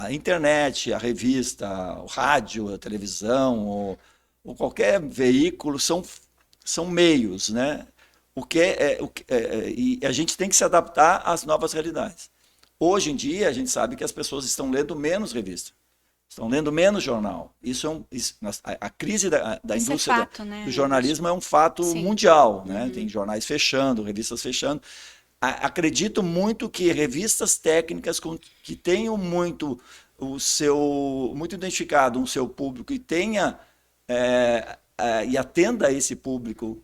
a internet, a revista, o rádio, a televisão, ou qualquer veículo são meios, né? E a gente tem que se adaptar às novas realidades. Hoje em dia, a gente sabe que as pessoas estão lendo menos revista, estão lendo menos jornal. A crise da Isso é indústria fato, né, do Ed? jornalismo é um fato Sim. mundial, né? Tem Uhum. jornais fechando, revistas fechando. Acredito muito que revistas técnicas que tenham muito identificado o seu público e tenha e atenda a esse público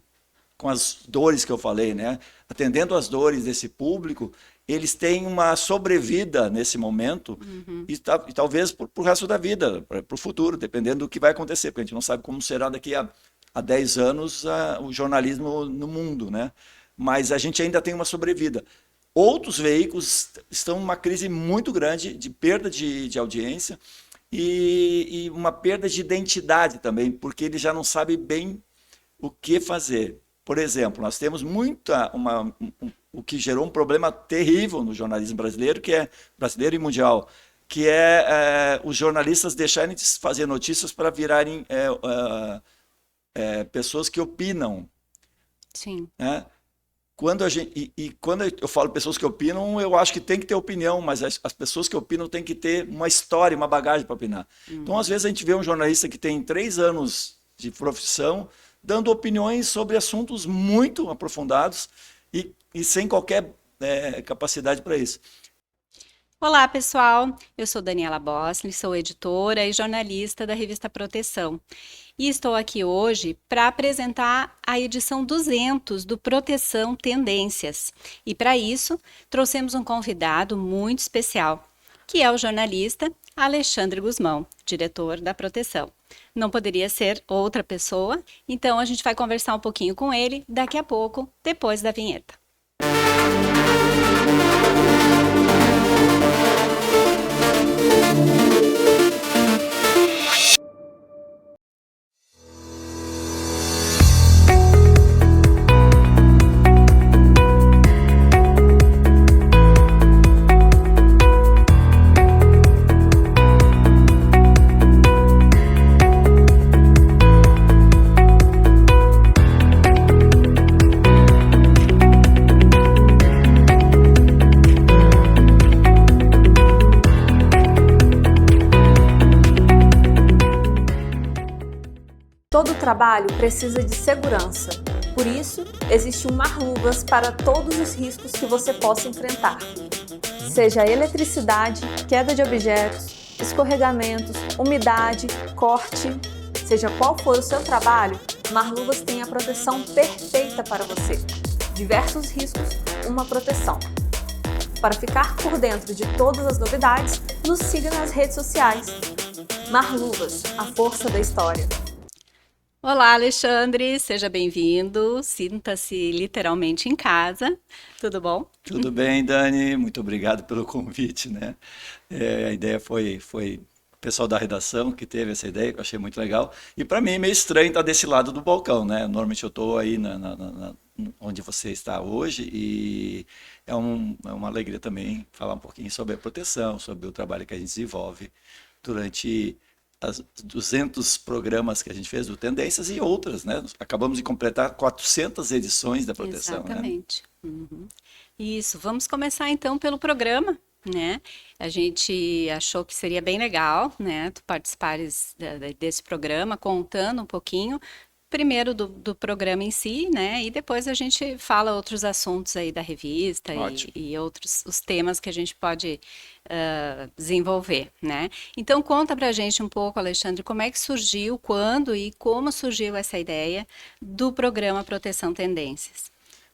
com as dores que eu falei, né? Atendendo às dores desse público, eles têm uma sobrevida nesse momento Uhum. e talvez para o resto da vida, para o futuro, dependendo do que vai acontecer, porque a gente não sabe como será daqui a 10 anos o jornalismo no mundo, né? Mas a gente ainda tem uma sobrevida. Outros veículos estão numa crise muito grande de perda de audiência e uma perda de identidade também, porque ele já não sabe bem o que fazer. Por exemplo, nós temos o que gerou um problema terrível no jornalismo brasileiro, que é brasileiro e mundial, que é os jornalistas deixarem de fazer notícias para virarem pessoas que opinam, Sim. né? Quando eu falo pessoas que opinam, eu acho que tem que ter opinião, mas as pessoas que opinam têm que ter uma história, uma bagagem para opinar. Então, às Uhum. vezes, a gente vê um jornalista que tem 3 anos de profissão dando opiniões sobre assuntos muito aprofundados e sem qualquer capacidade para isso. Olá, pessoal. Eu sou Daniela Bosley, sou editora e jornalista da revista Proteção. E estou aqui hoje para apresentar a edição 200 do Proteção Tendências. E para isso, trouxemos um convidado muito especial, que é o jornalista Alexandre Gusmão, diretor da Proteção. Não poderia ser outra pessoa, então a gente vai conversar um pouquinho com ele daqui a pouco, depois da vinheta. Todo trabalho precisa de segurança. Por isso, existe um Marluvas para todos os riscos que você possa enfrentar. Seja eletricidade, queda de objetos, escorregamentos, umidade, corte, seja qual for o seu trabalho, Marluvas tem a proteção perfeita para você. Diversos riscos, uma proteção. Para ficar por dentro de todas as novidades, nos siga nas redes sociais. Marluvas, a força da história. Olá, Alexandre, seja bem-vindo. Sinta-se literalmente em casa. Tudo bom? Tudo bem, Dani? Muito obrigado pelo convite, né? A ideia foi o pessoal da redação que teve essa ideia, que eu achei muito legal. E para mim é meio estranho estar desse lado do balcão, né? Normalmente eu estou aí onde você está hoje e é uma alegria também falar um pouquinho sobre a proteção, sobre o trabalho que a gente desenvolve durante as 200 programas que a gente fez do Tendências e outras, né? Acabamos de completar 400 edições da proteção, né? Exatamente. Uhum. Isso, vamos começar então pelo programa, né? A gente achou que seria bem legal, né? Tu participares desse programa, contando um pouquinho, primeiro do programa em si, né? E depois a gente fala outros assuntos aí da revista Ótimo. e outros os temas que a gente pode desenvolver, né? Então conta pra gente um pouco, Alexandre, como é que surgiu, quando e como surgiu essa ideia do programa Proteção Tendências.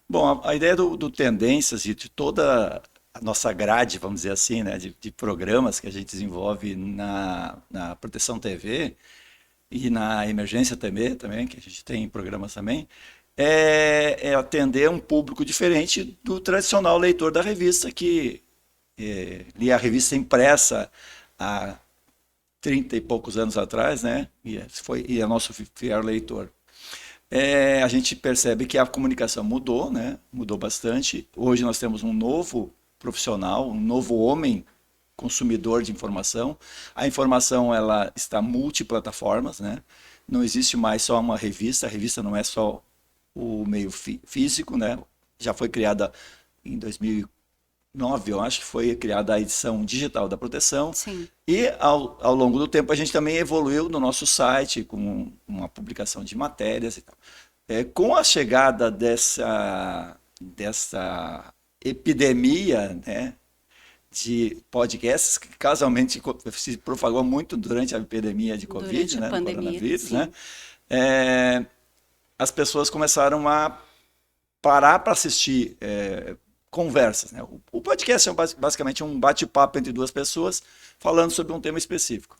Bom, a ideia do Tendências e de toda a nossa grade, vamos dizer assim, né, de programas que a gente desenvolve na Proteção TV e na Emergência TV também, que a gente tem programas também, é atender um público diferente do tradicional leitor da revista, que lia a revista impressa há 30 e poucos anos atrás, né, e é nosso fiel leitor. A gente percebe que a comunicação mudou, né? Mudou bastante. Hoje nós temos um novo profissional, um novo homem consumidor de informação. A informação ela está multiplataformas, né? Não existe mais só uma revista. A revista não é só o meio físico, né? Já foi criada em 2009, eu acho que foi criada a edição digital da proteção. Sim. E ao longo do tempo a gente também evoluiu no nosso site com uma publicação de matérias e tal. Com a chegada dessa epidemia, né, de podcasts, que casualmente se propagou muito durante a epidemia de Covid, né, do coronavírus, né, as pessoas começaram a parar para assistir conversas, né? O podcast é basicamente um bate-papo entre duas pessoas falando sobre um tema específico.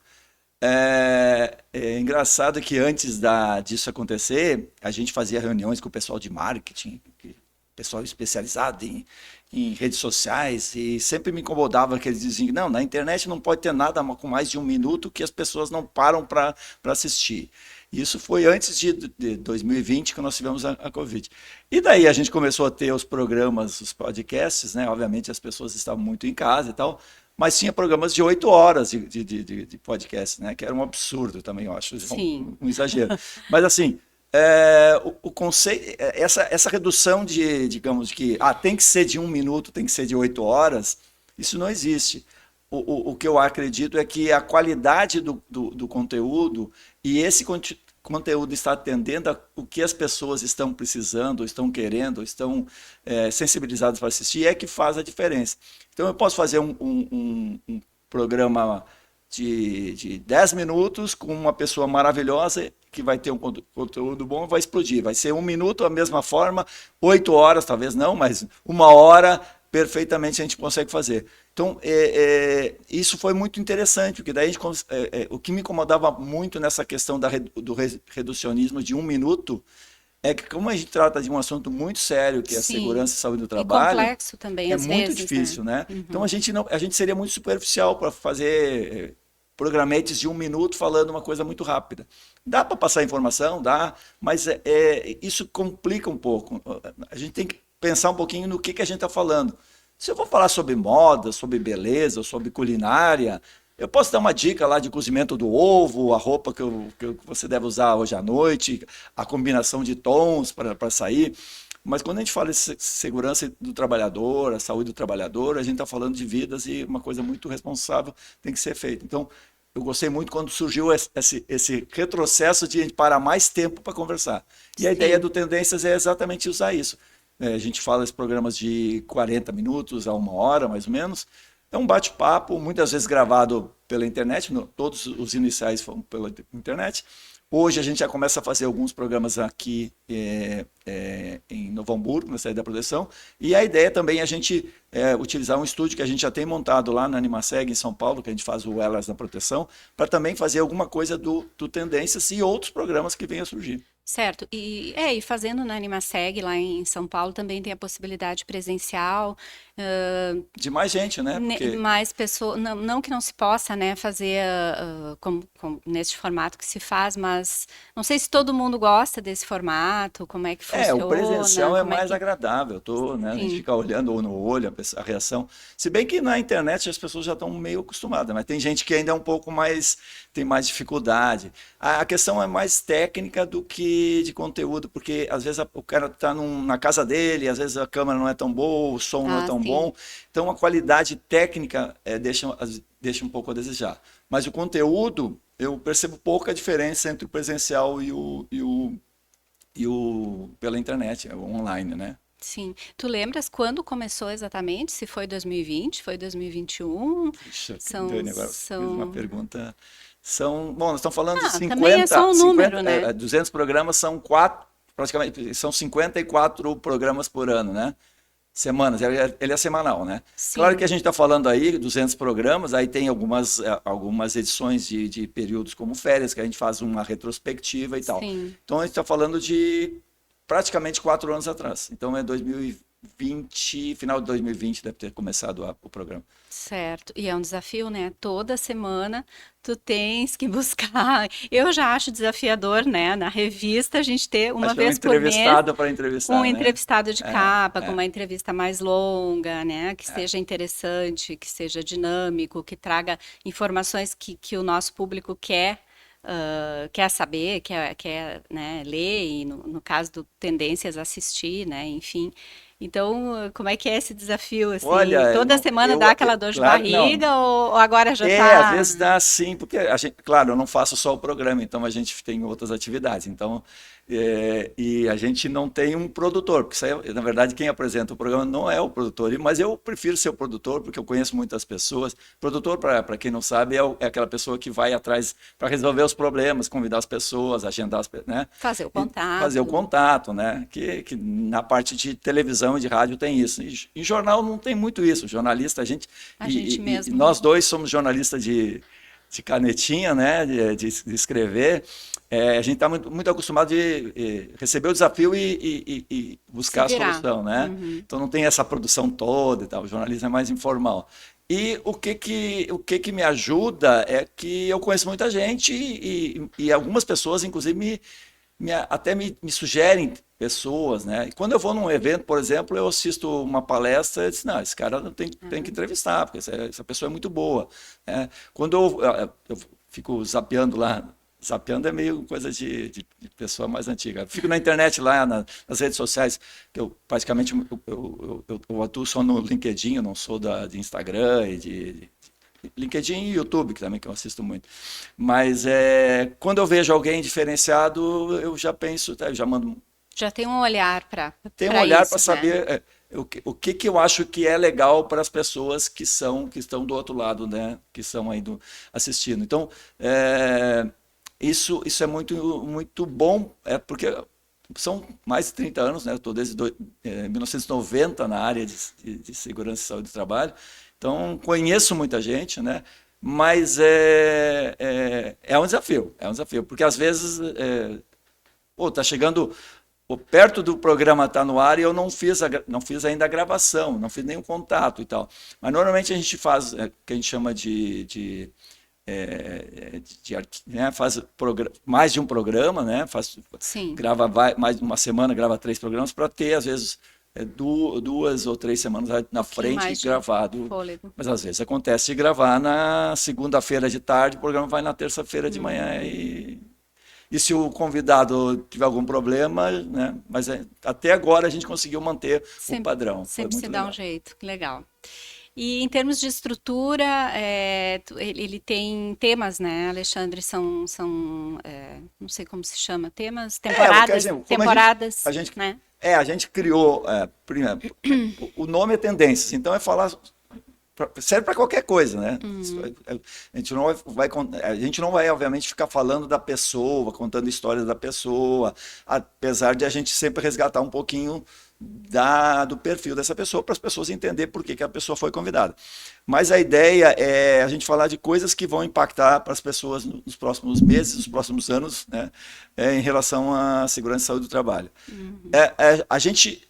É engraçado que antes disso acontecer, a gente fazia reuniões com o pessoal de marketing, pessoal especializado em redes sociais, e sempre me incomodava que eles diziam, não, na internet não pode ter nada com mais de 1 minuto que as pessoas não param para assistir. Isso foi antes de 2020, que nós tivemos a Covid. E daí a gente começou a ter os programas, os podcasts, né? Obviamente as pessoas estavam muito em casa e tal, mas tinha programas de 8 horas de podcast, né? Que era um absurdo também, eu acho, um exagero. Mas assim, o conceito, essa redução digamos, de que tem que ser de 1 minuto, tem que ser de 8 horas, isso não existe. O que eu acredito é que a qualidade do conteúdo e esse conteúdo está atendendo o que as pessoas estão precisando, estão querendo, estão sensibilizadas para assistir, é que faz a diferença. Então eu posso fazer um programa de 10 minutos com uma pessoa maravilhosa que vai ter um conteúdo bom, vai explodir. Vai ser 1 minuto, a mesma forma, 8 horas, talvez não, mas 1 hora, perfeitamente a gente consegue fazer. Então, isso foi muito interessante, porque daí o que me incomodava muito nessa questão do reducionismo de 1 minuto é que, como a gente trata de um assunto muito sério, que é a segurança e saúde do trabalho, e complexo também, às muito vezes, difícil, né? Uhum. Então, a gente seria muito superficial para fazer programetes de 1 minuto falando uma coisa muito rápida. Dá para passar informação, dá, mas isso complica um pouco. A gente tem que pensar um pouquinho no que a gente está falando. Se eu vou falar sobre moda, sobre beleza, sobre culinária, eu posso dar uma dica lá de cozimento do ovo, a roupa que você deve usar hoje à noite, a combinação de tons para sair. Mas quando a gente fala de segurança do trabalhador, a saúde do trabalhador, a gente está falando de vidas e uma coisa muito responsável tem que ser feita. Então, eu gostei muito quando surgiu esse retrocesso de a gente parar mais tempo para conversar. E a ideia do Tendências é exatamente usar isso. A gente fala esses programas de 40 minutos a 1 hora, mais ou menos. É um bate-papo, muitas vezes gravado pela internet, todos os iniciais foram pela internet. Hoje a gente já começa a fazer alguns programas aqui em Novo Hamburgo, na sede da proteção, e a ideia também é a gente utilizar um estúdio que a gente já tem montado lá na Animaseg, em São Paulo, que a gente faz o Elas na proteção, para também fazer alguma coisa do Tendências e outros programas que venham a surgir. Certo, e fazendo na Animaseg, lá em São Paulo, também tem a possibilidade presencial. De mais gente, né? Porque... Mais pessoas, não que não se possa, né, fazer nesse formato que se faz, mas não sei se todo mundo gosta desse formato, como é que funciona. O presencial é mais agradável, né, a gente fica olhando no olho a reação. Se bem que na internet as pessoas já estão meio acostumadas, mas tem gente que ainda é um pouco mais, tem mais dificuldade. A questão é mais técnica do que de conteúdo, porque às vezes o cara está na casa dele, às vezes a câmera não é tão boa, o som não é tão bom, então a qualidade técnica deixa um pouco a desejar. Mas o conteúdo, eu percebo pouca diferença entre o presencial e o pela internet, o online, né? Sim. Tu lembras quando começou exatamente? Se foi 2020, foi 2021? Puxa, Dani, agora fiz uma pergunta... Bom, nós estamos falando de 50, também é só um número, 50, né? 200 programas são 4, praticamente, são 54 programas por ano, né? Semanas, ele é semanal, né? Sim. Claro que a gente está falando aí 200 programas, aí tem algumas edições de períodos como férias, que a gente faz uma retrospectiva e tal. Sim. Então a gente está falando de praticamente 4 anos atrás. Então é 2020, final de 2020 deve ter começado o programa. Certo, e é um desafio, né? Toda semana tu tens que buscar. Eu já acho desafiador, né? Na revista a gente ter uma Acho vez por mês entrevistado para um entrevistar, né? entrevistado de capa, com É. uma entrevista mais longa, né? Que seja interessante, que seja dinâmico, que traga informações que o nosso público quer saber, quer, né, ler e, no caso do Tendências, assistir, né? Enfim. Então, como é que é esse desafio, assim? Olha, Toda semana dá aquela dor de claro, não. barriga ou agora já Às tá... vezes dá sim, porque a gente, claro, eu não faço só o programa, então a gente tem outras atividades. Então, e a gente não tem um produtor, porque isso aí, na verdade, quem apresenta o programa não é o produtor, mas eu prefiro ser o produtor, porque eu conheço muitas pessoas. Produtor, para quem não sabe, é aquela pessoa que vai atrás para resolver os problemas, convidar as pessoas, agendar né? Fazer o Fazer o contato. contato, né? Que na parte de televisão e de rádio tem isso. Em jornal não tem muito isso. Jornalista, a gente. A gente E mesmo. nós dois somos jornalistas de canetinha, né? De escrever. A gente está muito acostumado de receber o desafio e buscar a Se virar. solução, né? Então não tem essa produção toda e tal. O jornalismo é mais informal. E o que me ajuda é que eu conheço muita gente e algumas pessoas, inclusive, até me sugerem pessoas, né? E quando eu vou num evento, por exemplo, eu assisto uma palestra e disse, não, esse cara tem que entrevistar, porque essa pessoa é muito boa, né? Quando eu fico zapeando lá, zapeando é meio coisa de pessoa mais antiga. Eu fico na internet lá, nas redes sociais, que eu praticamente eu atuo só no LinkedIn, eu não sou de Instagram e de LinkedIn e YouTube, que também que eu assisto muito. Mas quando eu vejo alguém diferenciado, eu já penso, eu já mando. Já tem um olhar para Tem um olhar isso, para né? saber o que eu acho que é legal para as pessoas que estão do outro lado, né? Que estão aí assistindo. Então, isso é muito bom, porque são mais de 30 anos, né? Eu estou desde 1990 na área de segurança e saúde do trabalho. Então, conheço muita gente, né? Mas é um desafio, porque às vezes tá chegando perto do programa estar no ar e eu não fiz ainda a gravação, não fiz nenhum contato e tal. Mas normalmente a gente faz o que a gente chama né? Faz mais de um programa, né? Sim. Grava mais de uma semana, grava 3 programas para ter às vezes 2 ou 3 semanas na frente gravado. Fôlego. Mas às vezes acontece de gravar na segunda-feira de tarde, o programa vai na terça-feira de manhã e se o convidado tiver algum problema, né? Mas até agora a gente conseguiu manter o padrão. Sempre se dá um jeito, que legal. E em termos de estrutura, ele tem temas, né, Alexandre? São não sei como se chama, temas, temporadas, a gente, né? A gente criou, primeiro, o nome é Tendências, então falar, serve para qualquer coisa, né? A gente não vai, obviamente, ficar falando da pessoa, contando histórias da pessoa, apesar de a gente sempre resgatar um pouquinho do perfil dessa pessoa para as pessoas entenderem por que a pessoa foi convidada. Mas a ideia é a gente falar de coisas que vão impactar para as pessoas nos próximos meses, nos próximos anos, né, em relação à segurança e saúde do trabalho. A gente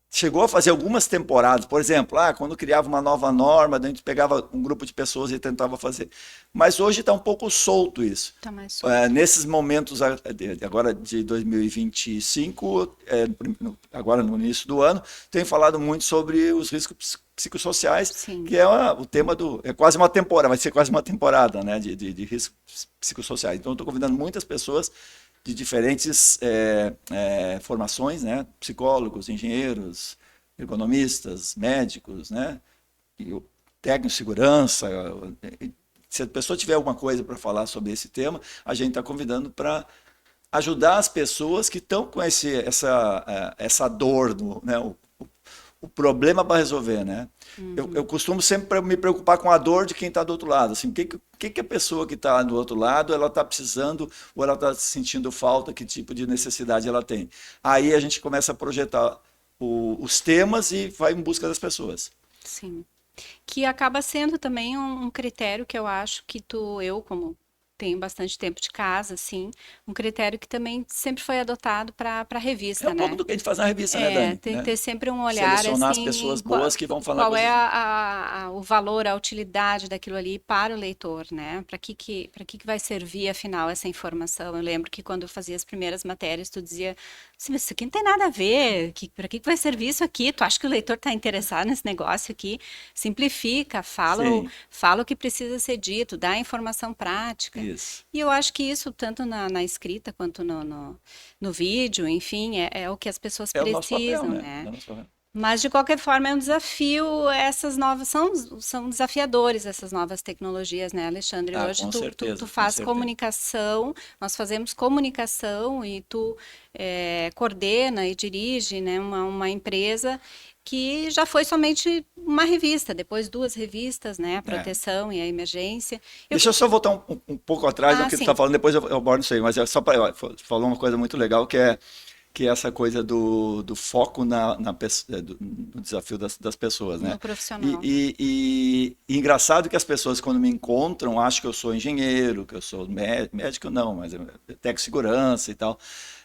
chegou a fazer algumas temporadas, por exemplo, quando criava uma nova norma, a gente pegava um grupo de pessoas e tentava fazer. Mas hoje está um pouco solto isso. Tá mais solto. Nesses momentos agora de 2025, agora no início do ano, tenho falado muito sobre os riscos psicossociais, Sim. que é o tema quase uma temporada, vai ser quase uma temporada, né, de riscos psicossociais. Então, eu estou convidando muitas pessoas de diferentes formações, né? Psicólogos, engenheiros, ergonomistas, médicos, né? Técnicos de segurança. Se a pessoa tiver alguma coisa para falar sobre esse tema, a gente está convidando para ajudar as pessoas que estão com essa dor, né? O problema para resolver, né? Eu costumo sempre me preocupar com a dor de quem está do outro lado. Assim, o que a pessoa que está do outro lado ela está precisando ou ela está sentindo falta, que tipo de necessidade ela tem. Aí a gente começa a projetar os temas e vai em busca das pessoas. Sim. Que acaba sendo também um critério que eu acho que eu como tenho bastante tempo de casa, assim, um critério que também sempre foi adotado para a revista, um né? pouco do que a gente faz na revista, né, Dani? Tem que Né? ter sempre um olhar, Selecionar as assim, pessoas em qual, boas que vão falar qual é coisas. o valor, a utilidade daquilo ali para o leitor, né? Para que vai servir, afinal, essa informação? Eu lembro que quando eu fazia as primeiras matérias, tu dizia assim, mas isso aqui não tem nada a ver, para que vai servir isso aqui? Tu acha que o leitor está interessado nesse negócio aqui? Simplifica, Sim, fala o que precisa ser dito, dá a informação prática. isso. E eu acho que isso, tanto na escrita quanto no vídeo, enfim, é o que as pessoas É o nosso papel, precisam, né? né? É o nosso papel. Mas, de qualquer forma, é um desafio, essas novas, são desafiadores essas novas tecnologias, né, Alexandre? Ah, Hoje com certeza, tu com faz certeza. comunicação, nós fazemos comunicação e tu coordena e dirige, né, uma empresa que já foi somente uma revista, depois duas revistas, né, a É. proteção e a emergência. Deixa eu só voltar um pouco atrás do que tu está Sim. falando, depois eu abordo isso aí, mas é só para. Falou uma coisa muito legal que é essa coisa do foco no desafio das pessoas, No né? profissional. E engraçado que as pessoas, quando me encontram, acham que eu sou engenheiro, que eu sou médico, não, mas é técnico de segurança e tal.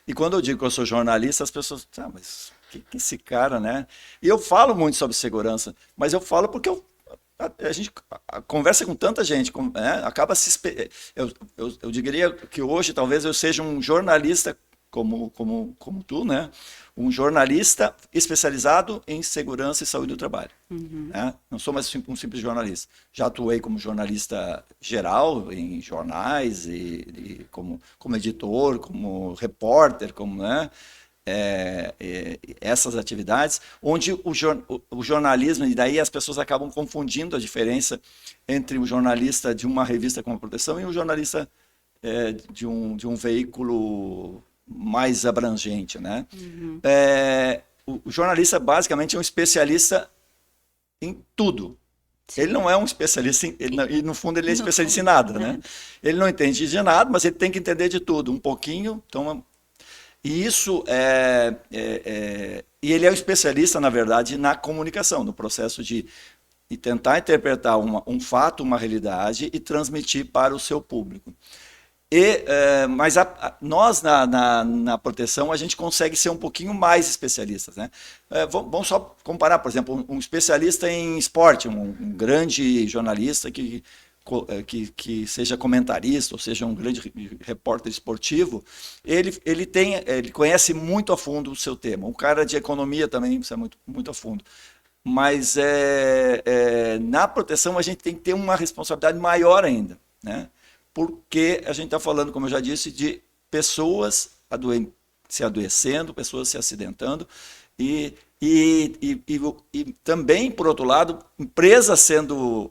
E quando eu digo que eu sou jornalista, as pessoas, mas que esse cara, né? E eu falo muito sobre segurança, mas eu falo porque a gente conversa com tanta gente, né? Acaba eu diria que hoje talvez eu seja um jornalista como tu, né? Um jornalista especializado em segurança e saúde do trabalho. Né? Não sou mais um simples jornalista. Já atuei como jornalista geral em jornais e como editor, como repórter, como, né? Essas atividades, onde o jornalismo, e daí as pessoas acabam confundindo a diferença entre o jornalista de uma revista como a Proteção e o jornalista de um veículo mais abrangente, né? O jornalista basicamente é um especialista em tudo. Sim. Ele não é um especialista e no fundo ele é No especialista em fundo, nada, né? Ele não entende de nada, mas ele tem que entender de tudo, um pouquinho. Então, e isso e ele é um especialista, na verdade, na comunicação, no processo de tentar interpretar um fato, uma realidade e transmitir para o seu público. Mas nós, na proteção, a gente consegue ser um pouquinho mais especialistas, né? Vamos só comparar, por exemplo, um especialista em esporte, um grande jornalista que seja comentarista, ou seja, um grande repórter esportivo, ele conhece muito a fundo o seu tema. Um cara de economia também precisa muito, muito a fundo. Mas na proteção a gente tem que ter uma responsabilidade maior ainda, né? Porque a gente está falando, como eu já disse, de pessoas se adoecendo, pessoas se acidentando e também, por outro lado, empresas sendo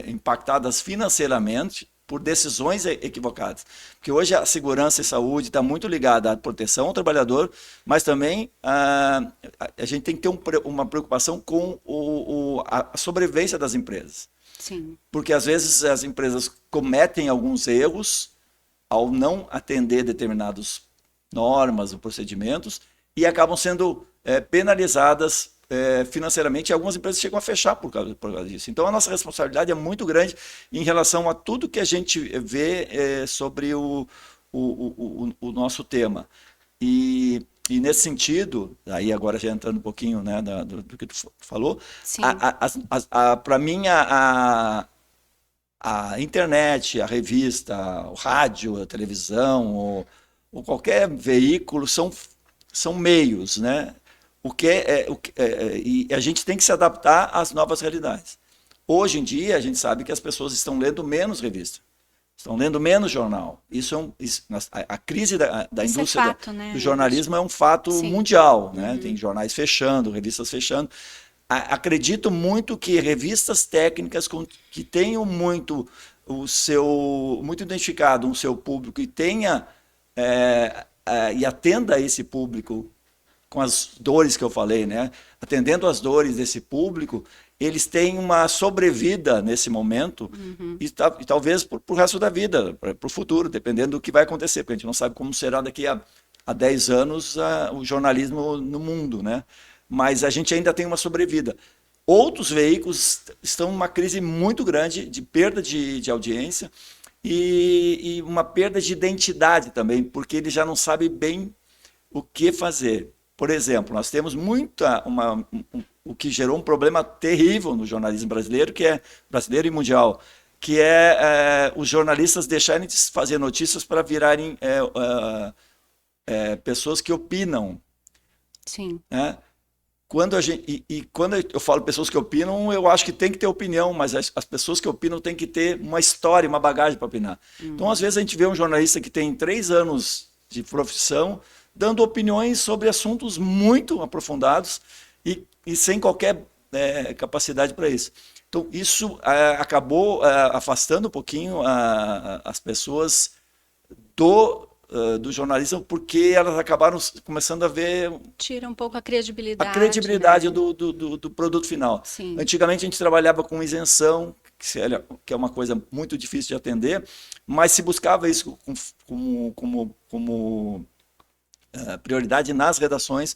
impactadas financeiramente por decisões equivocadas. Porque hoje a segurança e saúde está muito ligada à proteção ao trabalhador, mas também a gente tem que ter uma preocupação com a sobrevivência das empresas. Sim. Porque às vezes as empresas cometem alguns erros ao não atender determinadas normas ou procedimentos e acabam sendo penalizadas financeiramente, e algumas empresas chegam a fechar por causa disso. Então a nossa responsabilidade é muito grande em relação a tudo que a gente vê sobre o nosso tema. E nesse sentido, aí agora já entrando um pouquinho, né, do que tu falou, Sim. para mim a internet, a revista, o rádio, a televisão, ou qualquer veículo são meios, né? E a gente tem que se adaptar às novas realidades. Hoje em dia, a gente sabe que as pessoas estão lendo menos revista, estão lendo menos jornal. A crise da Isso indústria fato, né? do jornalismo é um fato Sim. mundial, né? Tem jornais fechando, revistas fechando. Acredito muito que revistas técnicas que tenham muito identificado o seu público e tenha e atenda a esse público com as dores que eu falei, né? Atendendo às dores desse público, eles têm uma sobrevida nesse momento e talvez para o resto da vida, para o futuro, dependendo do que vai acontecer, porque a gente não sabe como será daqui a 10 anos o jornalismo no mundo, né? Mas a gente ainda tem uma sobrevida. Outros veículos estão numa crise muito grande de perda de audiência e uma perda de identidade também, porque ele já não sabe bem o que fazer. Por exemplo, nós temos o que gerou um problema terrível no jornalismo brasileiro, que é brasileiro e mundial, que é os jornalistas deixarem de fazer notícias para virarem pessoas que opinam, Sim. né? Quando eu falo pessoas que opinam, eu acho que tem que ter opinião, mas as pessoas que opinam têm que ter uma história, uma bagagem para opinar. Então, às vezes, a gente vê um jornalista que tem 3 anos de profissão dando opiniões sobre assuntos muito aprofundados e sem qualquer capacidade para isso. Então, isso acabou afastando um pouquinho as pessoas do jornalismo, porque elas acabaram começando a ver Tira um pouco a a credibilidade, credibilidade né? do produto final. Sim. Antigamente a gente trabalhava com isenção, que é uma coisa muito difícil de atender, mas se buscava isso como prioridade nas redações,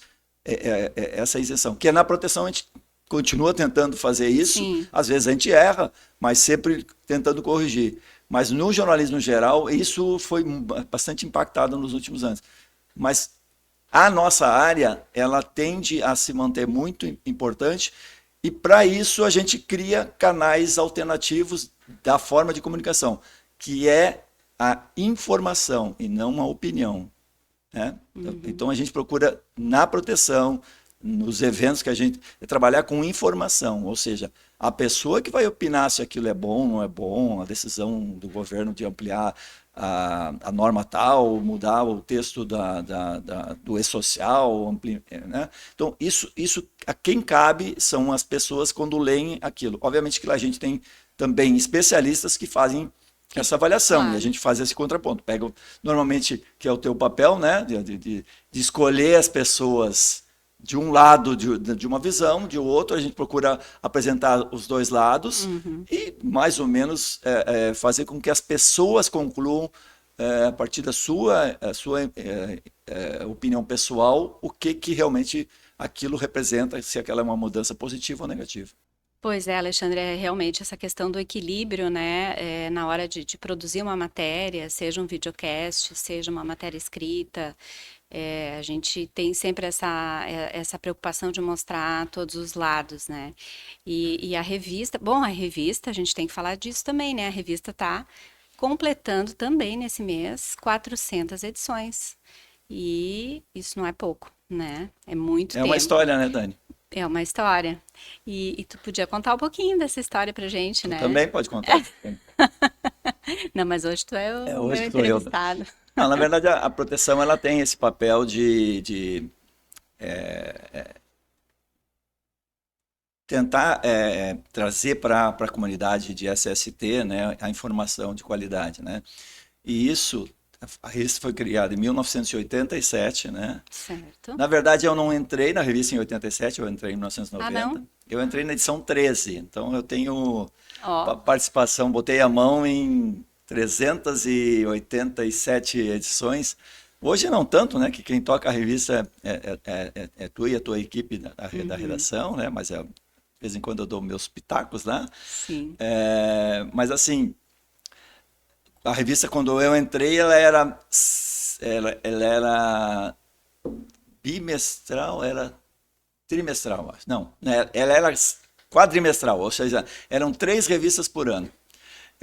essa isenção. Que na proteção a gente continua tentando fazer isso, Sim. às vezes a gente erra, mas sempre tentando corrigir. Mas no jornalismo geral, isso foi bastante impactado nos últimos anos. Mas a nossa área, ela tende a se manter muito importante e para isso a gente cria canais alternativos da forma de comunicação, que é a informação e não a opinião, né? Então a gente procura na proteção, nos eventos que a gente trabalhar com informação, ou seja, a pessoa que vai opinar se aquilo é bom ou não é bom, a decisão do governo de ampliar a norma tal, mudar o texto do e-social, né? Então, isso a quem cabe são as pessoas quando leem aquilo. Obviamente que lá a gente tem também especialistas que fazem essa avaliação, Claro. e a gente faz esse contraponto. Pega, normalmente, que é o teu papel, né, de escolher as pessoas de um lado de uma visão, de outro a gente procura apresentar os dois lados e mais ou menos fazer com que as pessoas concluam a partir da sua opinião pessoal o que realmente aquilo representa, se aquela é uma mudança positiva ou negativa. Pois é, Alexandre, realmente essa questão do equilíbrio, né, na hora de produzir uma matéria, seja um videocast, seja uma matéria escrita, a gente tem sempre essa preocupação de mostrar todos os lados, né? E a revista, bom, a revista, a gente tem que falar disso também, né? A revista está completando também nesse mês 400 edições. E isso não é pouco, né? É muito É tempo. uma história, né, Dani? É uma história. E tu podia contar um pouquinho dessa história pra gente, Tu né? também pode contar. Não, mas hoje tu é o Hoje meu sou eu. entrevistado. Não, na verdade, a proteção ela tem esse papel de tentar trazer para a comunidade de SST, né, a informação de qualidade, né? E isso, a revista foi criada em 1987, né? Certo. Na verdade, eu não entrei na revista em 87, eu entrei em 1990. Ah, não? Eu entrei na edição 13, então eu tenho Ó, participação, botei a mão em 387 edições. Hoje não tanto, né? Que quem toca a revista é tu e a tua equipe da redação, né? Mas de vez em quando eu dou meus pitacos lá. sim. Mas assim, a revista quando eu entrei, ela era bimestral, era trimestral, acho. Não, né, ela era quadrimestral, ou seja, eram 3 revistas por ano.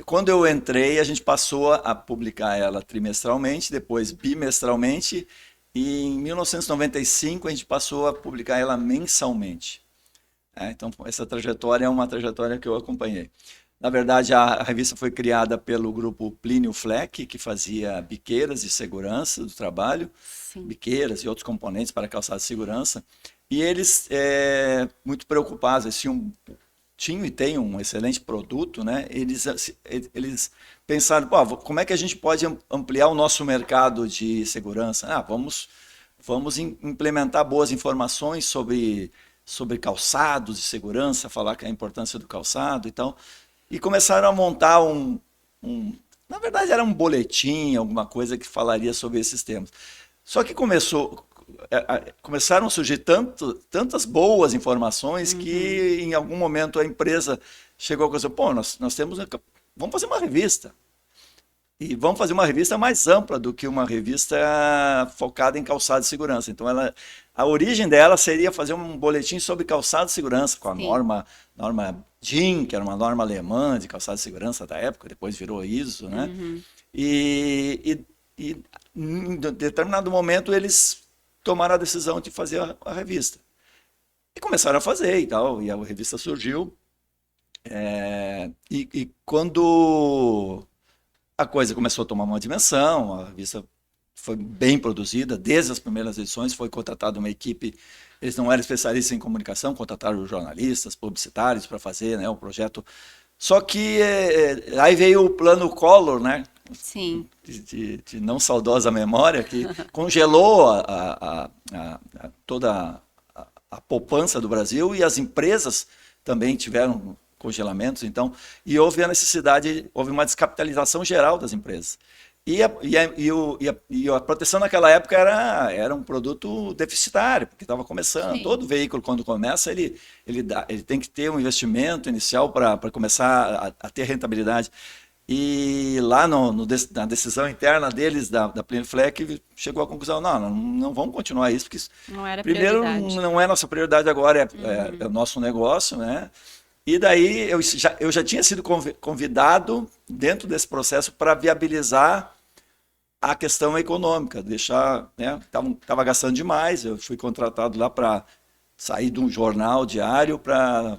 Quando eu entrei, a gente passou a publicar ela trimestralmente, depois bimestralmente, e em 1995 a gente passou a publicar ela mensalmente. Então, essa trajetória é uma trajetória que eu acompanhei. Na verdade, a revista foi criada pelo grupo Plínio Fleck, que fazia biqueiras de segurança do trabalho, Sim. biqueiras e outros componentes para calçados de segurança. E eles, muito preocupados, eles tinham e têm um excelente produto, né? Eles pensaram, pô, como é que a gente pode ampliar o nosso mercado de segurança? Vamos implementar boas informações sobre calçados de segurança, falar que a importância do calçado e tal. E começaram a montar na verdade era um boletim, alguma coisa que falaria sobre esses temas. Só que começaram a surgir tantas boas informações que em algum momento a empresa chegou a dizer, pô, nós temos, vamos fazer uma revista. E vamos fazer uma revista mais ampla do que uma revista focada em calçado de segurança. Então, a origem dela seria fazer um boletim sobre calçado de segurança, com a Sim. norma DIN, que era uma norma alemã de calçado de segurança da época, depois virou ISO, né? Uhum. E em determinado momento eles tomaram a decisão de fazer a revista. E começaram a fazer e tal, e a revista surgiu. E quando a coisa começou a tomar uma dimensão, a revista foi bem produzida, desde as primeiras edições foi contratada uma equipe, eles não eram especialistas em comunicação, contrataram jornalistas, publicitários para fazer, né, o projeto. Só que aí veio o plano Collor, né, Sim. de não saudosa memória, que congelou toda a poupança do Brasil e as empresas também tiveram congelamentos, então, e houve a necessidade, houve uma descapitalização geral das empresas. E a proteção naquela época era um produto deficitário, porque estava começando. Sim. Todo veículo, quando começa, ele tem que ter um investimento inicial para começar a ter rentabilidade. E lá na decisão interna deles, da Plenifleck, chegou à conclusão, não vamos continuar isso, porque Não era primeiro prioridade. não é nossa prioridade agora, é o nosso negócio, né? E daí eu já tinha sido convidado dentro desse processo para viabilizar a questão econômica, deixar, né? Tava gastando demais, eu fui contratado lá para sair de um jornal diário para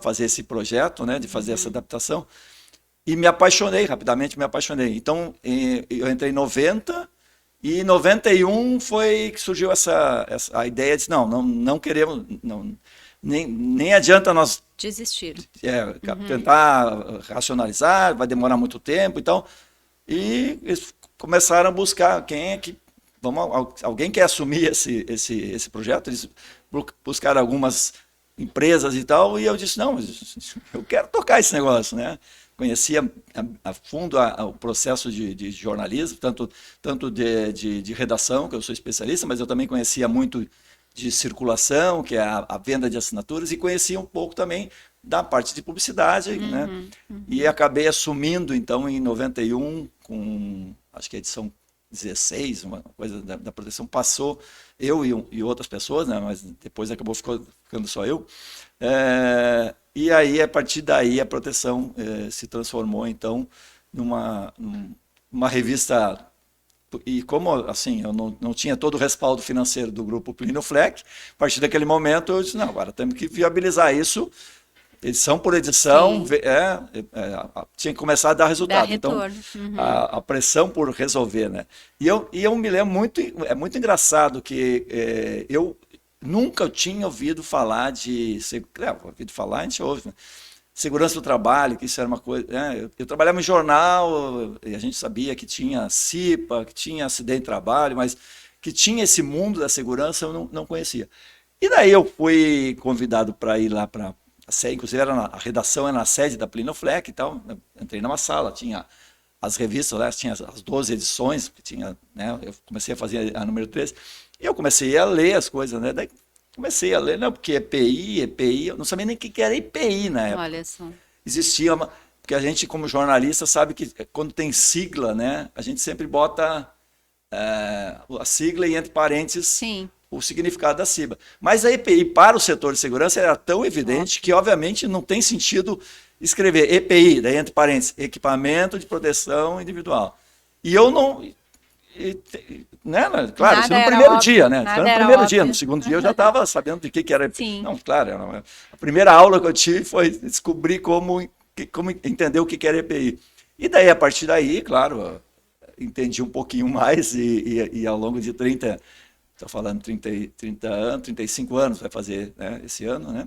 fazer esse projeto, né? De fazer essa adaptação. E me apaixonei, rapidamente me apaixonei. Então, eu entrei em 90 e em 91 foi que surgiu a ideia de não queremos, nem adianta nós Desistiram. tentar racionalizar, vai demorar muito tempo e tal. E eles começaram a buscar alguém quer assumir esse projeto. Eles buscaram algumas empresas e tal, e eu disse, não, eu quero tocar esse negócio, né? Conhecia a fundo o processo de jornalismo, tanto de redação, que eu sou especialista, mas eu também conhecia muito de circulação, que é a venda de assinaturas, e conhecia um pouco também da parte de publicidade, né? E acabei assumindo, então, em 91, com, acho que a edição 16, uma coisa da proteção, passou eu e outras pessoas, né? Mas depois acabou ficando só eu. E aí, a partir daí, a proteção se transformou, então, numa revista. E como assim, eu não tinha todo o respaldo financeiro do grupo Plenifleck, a partir daquele momento eu disse, não, agora temos que viabilizar isso, edição por edição, tinha que começar a dar resultado. Então, a pressão por resolver, né? E eu me lembro é muito engraçado que eu nunca tinha ouvido falar ouvido falar, a gente ouve, né? Segurança do trabalho, que isso era uma coisa. Eu trabalhava em jornal, e a gente sabia que tinha CIPA, que tinha acidente de trabalho, mas que tinha esse mundo da segurança eu não conhecia. E daí eu fui convidado para ir lá para a sede, inclusive a redação era na sede da Plenifleck e tal. Eu entrei numa sala, tinha as revistas lá, tinha as 12 edições, que tinha, né, eu comecei a fazer a número 13, e eu comecei a ler as coisas, né? Daí comecei a ler, não, porque EPI, eu não sabia nem o que era EPI na época. Olha só. Existia porque a gente, como jornalista, sabe que quando tem sigla, né, a gente sempre bota a sigla e entre parênteses Sim. o significado da sigla. Mas a EPI para o setor de segurança era tão evidente que, obviamente, não tem sentido escrever EPI, daí entre parênteses, equipamento de proteção individual. E eu não... né, claro, isso no primeiro dia, né? No primeiro dia, no segundo dia eu já estava sabendo de que era. Sim. Não, claro, a primeira aula que eu tive foi descobrir como entender o que era EPI. E daí, a partir daí, claro, entendi um pouquinho mais e ao longo de 30, estou falando 30 anos, 35 anos vai fazer, né, esse ano, né?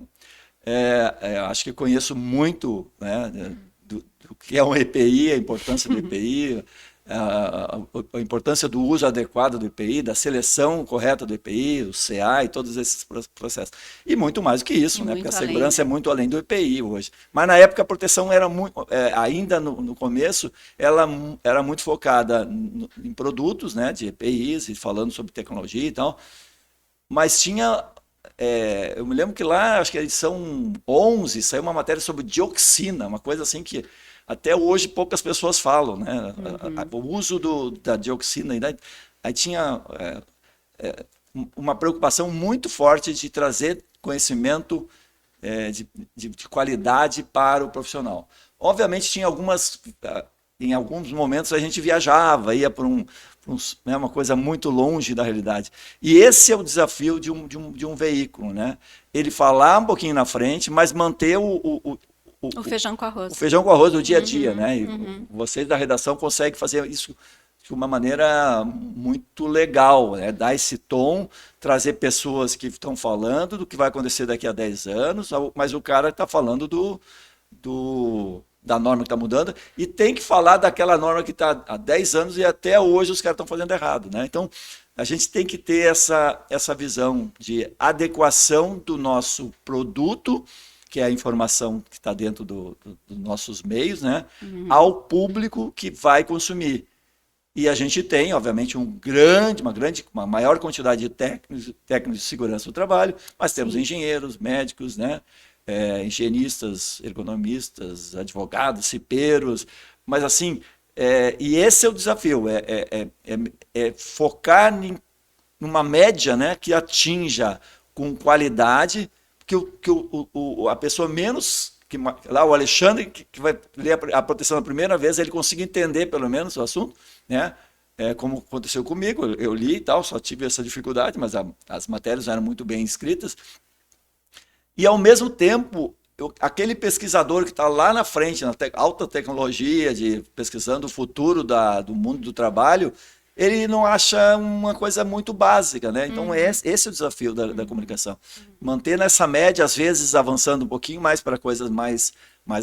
Acho que conheço muito, né, do que é um EPI, a importância do EPI, a importância do uso adequado do EPI, da seleção correta do EPI, o CA e todos esses processos. E muito mais do que isso, né? Porque a segurança é muito além do EPI hoje. Mas na época a proteção era muito, ainda no começo, ela era muito focada em produtos, né, de EPIs, e falando sobre tecnologia e tal. Mas tinha... eu me lembro que lá, acho que a edição 11, saiu uma matéria sobre dioxina, uma coisa assim que até hoje poucas pessoas falam, né? O uso da dioxina, né? Aí tinha uma preocupação muito forte de trazer conhecimento de qualidade para o profissional. Obviamente tinha em alguns momentos a gente viajava, ia para uma coisa muito longe da realidade. E esse é o desafio de um veículo, né? Ele falar um pouquinho na frente, mas manter O feijão com arroz. o feijão com arroz do dia a dia, né? E vocês da redação conseguem fazer isso de uma maneira muito legal, né? Dar esse tom, trazer pessoas que estão falando do que vai acontecer daqui a 10 anos, mas o cara está falando da norma que está mudando e tem que falar daquela norma que está há 10 anos e até hoje os caras estão fazendo errado, né? Então, a gente tem que ter essa visão de adequação do nosso produto, que é a informação que está dentro dos nossos meios, né? Ao público que vai consumir. E a gente tem, obviamente, uma maior quantidade de técnicos de segurança do trabalho, mas temos engenheiros, médicos, né? Higienistas, ergonomistas, advogados, cipeiros, mas assim, e esse é o desafio, focar numa média, né, que atinja com qualidade, que a pessoa menos, lá o Alexandre, que vai ler a proteção a primeira vez, ele consiga entender pelo menos o assunto, né? Como aconteceu comigo, eu li e tal, só tive essa dificuldade, mas as matérias eram muito bem escritas. E, ao mesmo tempo, aquele pesquisador que está lá na frente, na alta tecnologia, pesquisando o futuro do mundo do trabalho, ele não acha uma coisa muito básica, né? Então, esse é o desafio da comunicação. Manter nessa média, às vezes avançando um pouquinho mais para coisas mais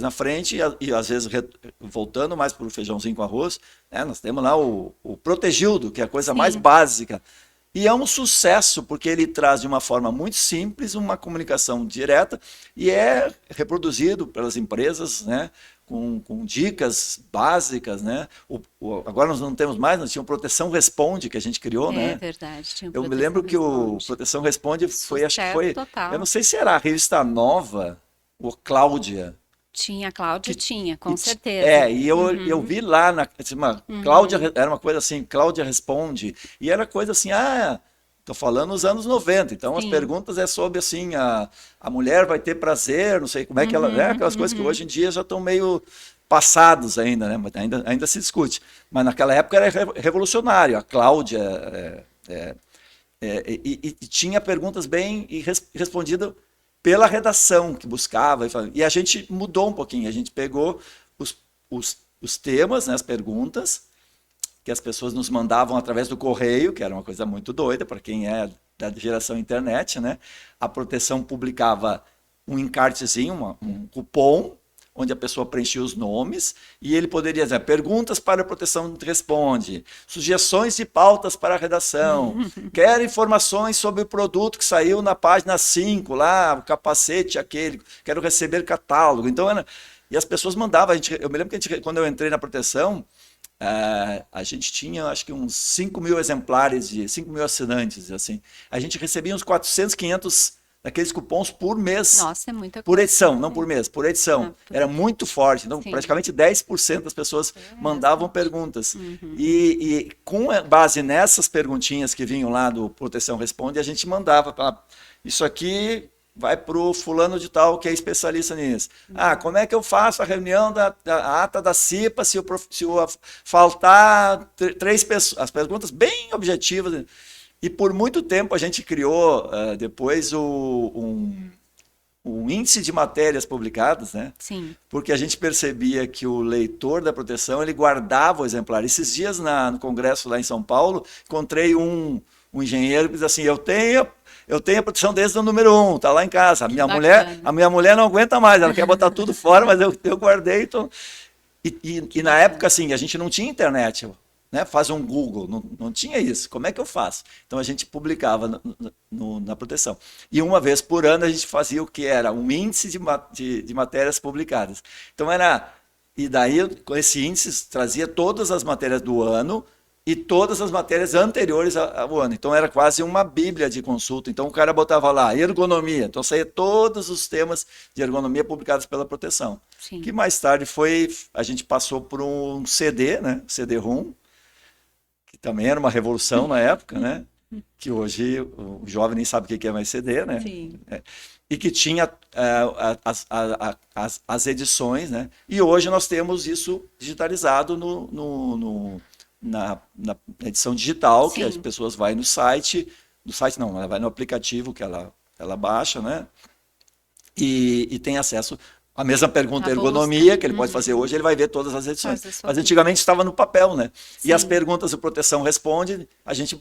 na frente e às vezes voltando mais para o feijãozinho com arroz, né? Nós temos lá o Protegildo, que é a coisa mais básica. E é um sucesso, porque ele traz de uma forma muito simples uma comunicação direta e é reproduzido pelas empresas, né, com dicas básicas, né? Agora nós não temos mais, nós tínhamos Proteção Responde, que a gente criou, né? É verdade. Eu me lembro que o Proteção Responde foi, acho que foi, total. eu não sei se era a Revista Nova ou Cláudia. Tinha, Cláudia tinha, com certeza. E eu vi lá, Cláudia, era uma coisa assim, Cláudia Responde, e era coisa assim, tô falando nos anos 90, então as perguntas sobre assim, a mulher vai ter prazer, não sei como é que ela, né? Aquelas coisas que hoje em dia já estão meio passados ainda, né? Mas ainda se discute. Mas naquela época era revolucionário, a Cláudia, e tinha perguntas bem respondidas pela redação que buscava, e a gente mudou um pouquinho, a gente pegou os temas, né, as perguntas, que as pessoas nos mandavam através do correio, que era uma coisa muito doida para quem é da geração internet, né? A proteção publicava um encartezinho, um cupom, onde a pessoa preenchia os nomes, e ele poderia dizer, perguntas para a Proteção Responde, sugestões de pautas para a redação, quer informações sobre o produto que saiu na página 5, lá, o capacete aquele, quero receber catálogo. Então, e as pessoas mandavam, eu me lembro que quando eu entrei na Proteção, a gente tinha, acho que uns 5 mil exemplares, 5 mil assinantes, assim. A gente recebia uns 400, 500 daqueles cupons por mês. Nossa, é muita coisa. Por edição, não por mês, por edição. Era muito forte. Então, praticamente 10% das pessoas mandavam perguntas. E com base nessas perguntinhas que vinham lá do Proteção Responde, a gente mandava para isso aqui vai para o fulano de tal que é especialista nisso. Como é que eu faço a reunião da ata da CIPA se faltar 3 pessoas? As perguntas bem objetivas. E por muito tempo a gente criou depois um índice de matérias publicadas, né? Sim. Porque a gente percebia que o leitor da Proteção, ele guardava o exemplar. Esses dias no congresso lá em São Paulo, encontrei um engenheiro que diz assim, eu tenho a proteção desde o número 1, tá lá em casa. A minha mulher não aguenta mais, ela quer botar tudo fora, mas eu guardei. Então... E na época, assim, a gente não tinha internet, né? Faz um Google, não tinha isso. Como é que eu faço? Então a gente publicava na Proteção. E uma vez por ano a gente fazia o que era um índice de matérias publicadas. Então e daí com esse índice trazia todas as matérias do ano e todas as matérias anteriores ao ano. Então era quase uma bíblia de consulta. Então o cara botava lá ergonomia, então saía todos os temas de ergonomia publicados pela Proteção. Sim. Que mais tarde a gente passou por um CD, né? CD-ROM, que também era uma revolução na época, né? Que hoje o jovem nem sabe o que é mais CD, né? Sim. E que tinha as edições, né? E hoje nós temos isso digitalizado na edição digital, que as Sim. pessoas vão no site não, ela vai no aplicativo que ela baixa, né? E tem acesso à mesma pergunta A ergonomia, busca. que ele pode fazer hoje, ele vai ver todas as edições. Faz a sua Mas antigamente estava no papel, né? E as Sim. perguntas do Proteção Responde, a gente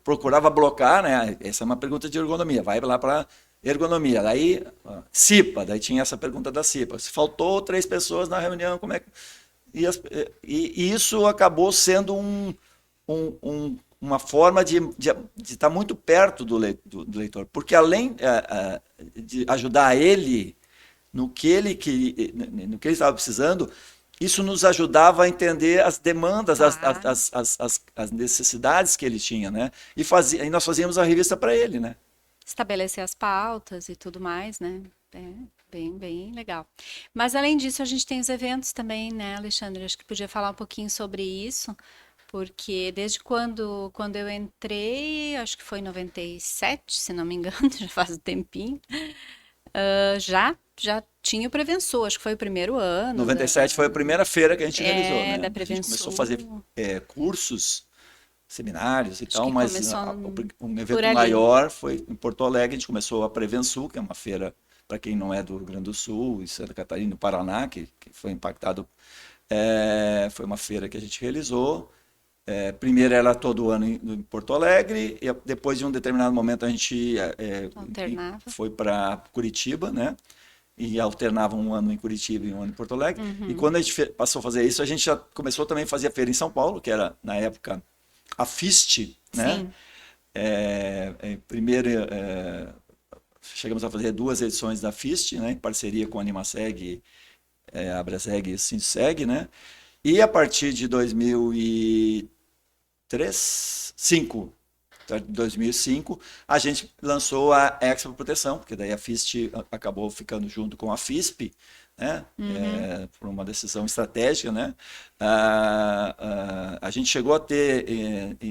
procurava blocar, né? Essa é uma pergunta de ergonomia, vai lá para ergonomia. Daí, CIPA, daí tinha essa pergunta da CIPA. Se faltou 3 pessoas na reunião, como é que... E isso acabou sendo uma forma de estar muito perto do leitor, porque além de ajudar ele no que ele estava precisando, isso nos ajudava a entender as demandas, Claro. as necessidades que ele tinha, né? E nós fazíamos a revista para ele, né? Estabelecer as pautas e tudo mais, né? É bem legal. Mas além disso, a gente tem os eventos também, né, Alexandre? Acho que podia falar um pouquinho sobre isso, porque desde quando eu entrei, acho que foi em 97, se não me engano, já faz um tempinho, já tinha o Prevensur, acho que foi o primeiro ano 97 foi a primeira feira que a gente realizou, né? da A gente começou a Prevensur. fazer cursos, seminários e Acho tal, que mas começou um por evento ali. maior foi em Porto Alegre. A gente começou a Prevensul, que é uma feira para quem não é do Rio Grande do Sul, e Santa Catarina, no Paraná, que foi impactado. Foi uma feira que a gente realizou. Primeiro era todo ano em Porto Alegre, e depois de um determinado momento a gente Alternava. foi para Curitiba, né? E alternava um ano em Curitiba e um ano em Porto Alegre. E quando a gente passou a fazer isso, a gente já começou também a fazer a feira em São Paulo, que era, na época, a FIST, né? Sim. Primeiro, chegamos a fazer 2 edições da FIST, né? Em parceria com a Animaseg, a Abraseg e a Sinseg, né? E a partir de 2005, a gente lançou a Expo Proteção, porque daí a FIST acabou ficando junto com a FISP, né? Por uma decisão estratégica, né? A gente chegou a ter,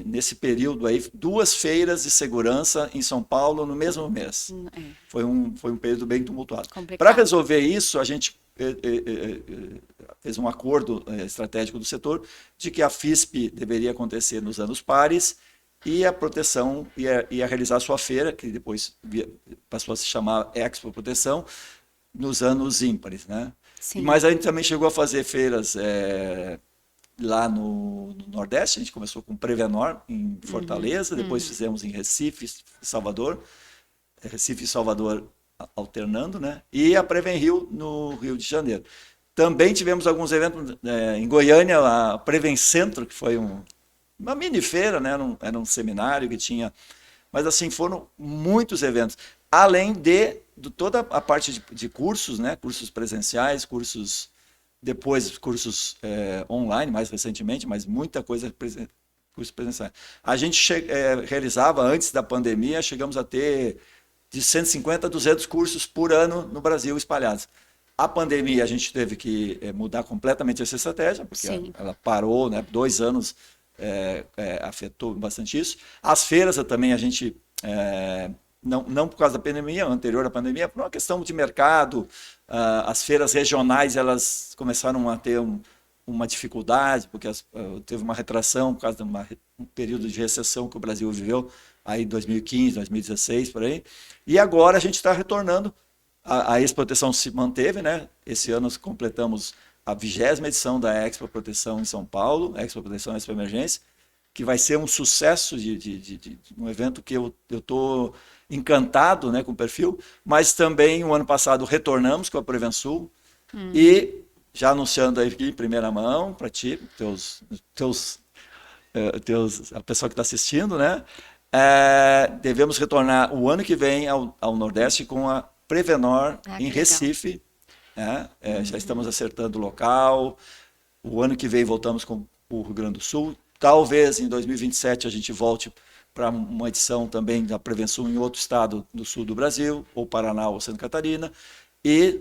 nesse período aí, 2 feiras de segurança em São Paulo no mesmo mês. Foi um período bem tumultuado. Complicado. Para resolver isso, a gente fez um acordo estratégico do setor de que a FISP deveria acontecer nos anos pares e a Proteção ia realizar a sua feira, que depois passou a se chamar Expo Proteção, nos anos ímpares, né? Sim. Mas a gente também chegou a fazer feiras lá no Nordeste. A gente começou com Prevenor, em Fortaleza, depois fizemos em Recife, Salvador, alternando, né? E a Prevenrio no Rio de Janeiro. Também tivemos alguns eventos em Goiânia, a Prevencentro, que foi uma mini feira, né? Era um seminário que tinha... Mas assim, foram muitos eventos. Além de toda a parte de cursos, né? Cursos presenciais, cursos online, mais recentemente, mas muita coisa cursos presenciais. A gente realizava, antes da pandemia, chegamos a ter de 150 a 200 cursos por ano no Brasil espalhados. A pandemia, a gente teve que mudar completamente essa estratégia, porque ela parou, né? 2 anos afetou bastante isso. As feiras também a gente... Não por causa da pandemia, anterior à pandemia, por uma questão de mercado, as feiras regionais elas começaram a ter uma dificuldade, porque teve uma retração por causa de um período de recessão que o Brasil viveu, aí 2015, 2016, por aí. E agora a gente está retornando, a Expo Proteção se manteve, né? Esse ano nós completamos a 20ª edição da Expo Proteção em São Paulo, Expo Proteção Expo Emergência, que vai ser um sucesso de um evento que eu estou encantado, né, com o perfil, mas também o ano passado retornamos com a Prevensul e já anunciando aí aqui em primeira mão para ti, a pessoa que está assistindo, né, devemos retornar o ano que vem ao Nordeste com a Prevenor em Recife, né, já estamos acertando o local, o ano que vem voltamos com o Rio Grande do Sul. Talvez em 2027 a gente volte para uma edição também da Prevenção em outro estado do sul do Brasil, ou Paraná ou Santa Catarina, e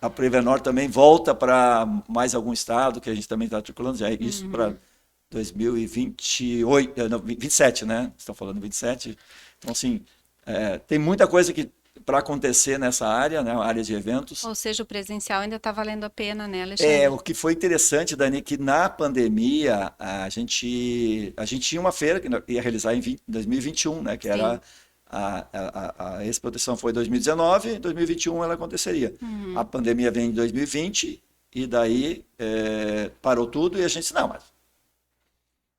a Prevenor também volta para mais algum estado, que a gente também está articulando, já isso para 2028, não, 27, né? Estão falando 27. Então, assim, tem muita coisa para acontecer nessa área, né? Área de eventos. Ou seja, o presencial ainda está valendo a pena, né, Alexandre? O que foi interessante, Dani, que na pandemia a gente tinha uma feira que ia realizar em 2021, né? Que era a Exproteção foi em 2019, em 2021 ela aconteceria. A pandemia vem em 2020 e daí parou tudo e a gente disse, não, mas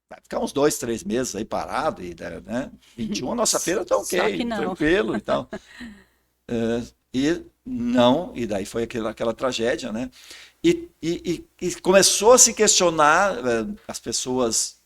vai ficar uns 2, 3 meses aí parado, e, né? 21 a nossa feira tá ok, Só que não. tranquilo e tal. E não, e daí foi aquela tragédia, né? E começou a se questionar as pessoas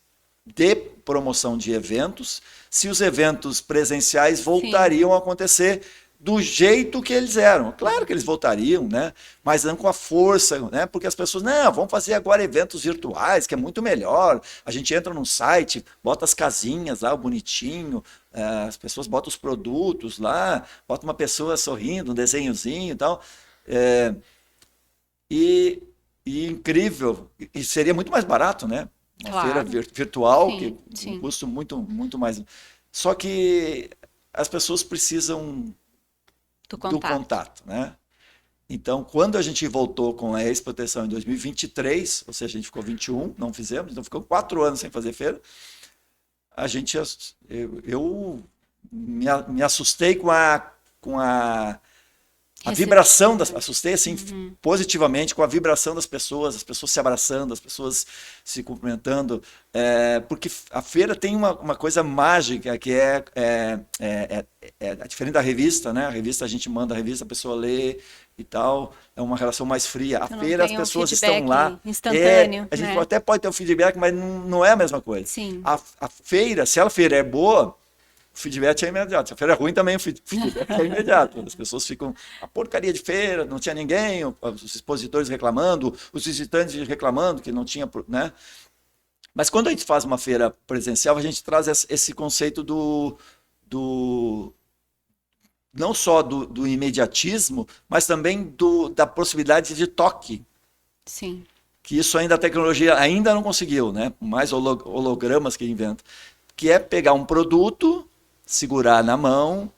de promoção de eventos, se os eventos presenciais voltariam a acontecer do jeito que eles eram. Claro que eles voltariam, né? Mas não com a força, né? Porque as pessoas, não, vamos fazer agora eventos virtuais, que é muito melhor. A gente entra num site, bota as casinhas lá, bonitinho, as pessoas botam os produtos lá, bota uma pessoa sorrindo, um desenhozinho e tal. E incrível, e seria muito mais barato, né? Uma Claro. feira virtual, Sim, que um sim. custo muito, muito mais. Só que as pessoas precisam Do do contato. contato, né? Então, quando a gente voltou com a Exproteção em 2023, ou seja, a gente ficou 21, não fizemos, então ficou 4 anos sem fazer feira, eu me assustei com a vibração assustei assim positivamente com a vibração das pessoas, as pessoas se abraçando, as pessoas se cumprimentando, porque a feira tem uma coisa mágica que é diferente da revista, né? A revista a gente manda a revista, a pessoa lê e tal, é uma relação mais fria. A Você não feira as tem um pessoas feedback estão lá, instantâneo, a gente né? até pode ter um feedback, mas não é a mesma coisa. Sim. A feira, se a feira é boa, o feedback é imediato. Se a feira é ruim, também o feedback é imediato. As pessoas ficam, a porcaria de feira, não tinha ninguém, os expositores reclamando, os visitantes reclamando que não tinha, né? Mas quando a gente faz uma feira presencial, a gente traz esse conceito não só do imediatismo, mas também da possibilidade de toque, Sim. que isso ainda a tecnologia ainda não conseguiu, né? Mais hologramas que inventa, que é pegar um produto, segurar na mão